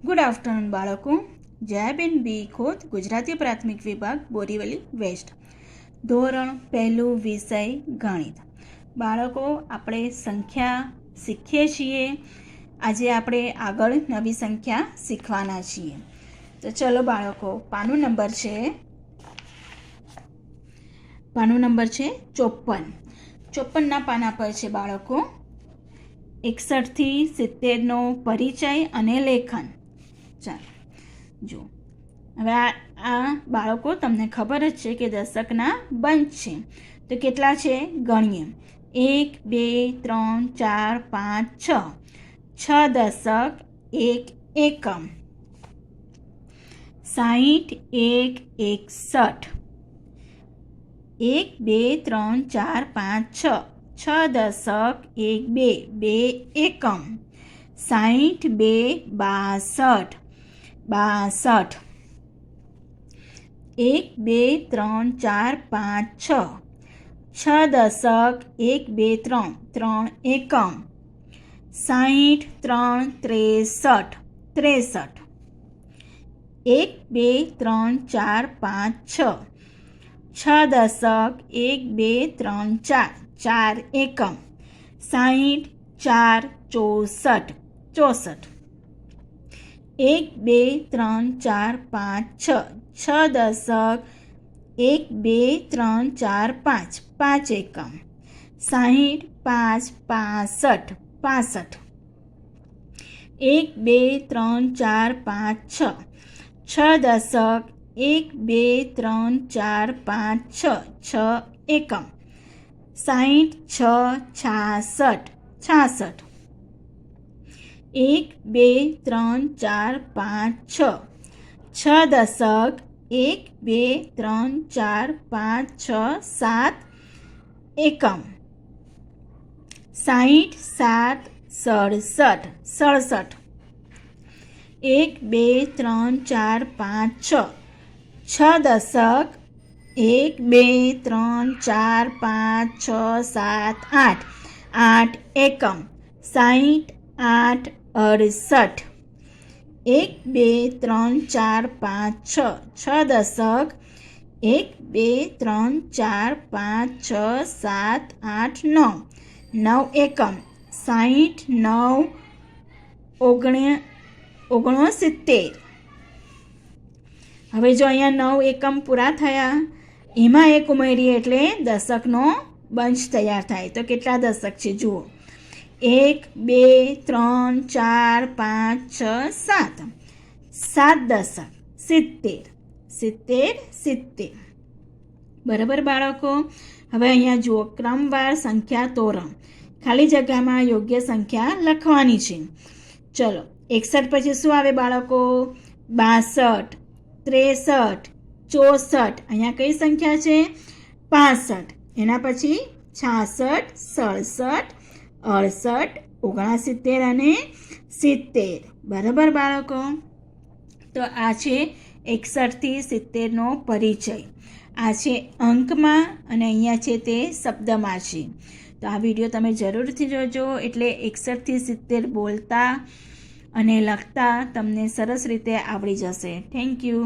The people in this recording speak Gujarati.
ગુડ આફ્ટરનૂન બાળકો. જયાબેન બી ખોત, ગુજરાતી પ્રાથમિક વિભાગ, બોરીવલી વેસ્ટ. ધોરણ પહેલું, વિષય ગણિત. બાળકો, આપણે સંખ્યા શીખીએ છીએ. આજે આપણે આગળ નવી સંખ્યા શીખવાના છીએ. તો ચલો બાળકો, પાનું નંબર છે 54. 54ના પાના પર છે બાળકો 61 થી 70નો પરિચય અને લેખન. ચાલો જો, હવે આ બાળકો તમને ખબર જ છે કે દશકના બંચ છે. તો કેટલા છે ગણીએ. 1 2 3 4 5 6. 6 દશક, 1 એકમ. 60 1 61. 1 2 3 4 5 6. 6 દશક, 1 2 2 એકમ. 60 2 62. 62. 1 2 3 4 5 6. 6 દશક, 1 2 3 3 એકમ. 60 3 63. 63. 1 2 3 4 5 6. 6 દશક, 1 2 3 4 4 એકમ. 60 4 64. 64. 1 2 3 4 5 6. 6 દશક, 1 2 3 4 5 5 એકમ. 60 5 65. 65. 1 2 3 4 5 6. 6 દશક, 1 2 3 4 5 6 6 એકમ. 60 6 66. 66. 1 2 3 4 5 6. 6 દશક, 1 2 3 4 5 6 7 એકમ. 60 7 67. 67. 1 2 3 4 5 6. 6 દશક, 1 2 3 4 5 6 7 8 8 એકમ. 60 8 68. 1 2 3 4 5 6. 6 દશક, 1 2 3 4 5 6 7 8 9 9 એકમ. 60 9 69. હવે જો અહીંયા 9 એકમ પૂરા થયા, એમાં એક ઉમેરીએ એટલે દશકનો બંચ તૈયાર થાય. તો કેટલા દશક છે જુઓ. 1 2 3 4 5 6 7. 7 દશક, 70. 70 70. બરાબર બાળકો. હવે અહીંયા જુઓ, ક્રમવાર સંખ્યા તોરણ. ખાલી જગ્યામાં યોગ્ય સંખ્યા લખવાની છે. ચલો, 61 પછી શું આવે બાળકો? 62 63 64. અહીંયા કઈ સંખ્યા છે? 65. એના પછી 66 67 68 69 અને 70. બરાબર બાળકો. તો આ છે 61 થી 70નો પરિચય. આ છે અંકમાં અને અહીંયા છે તે શબ્દમાં છે. તો આ વિડીયો તમે જરૂરથી જોજો, એટલે 61 થી 70 બોલતા અને લખતા તમને સરસ રીતે આવડી જશે. Thank you.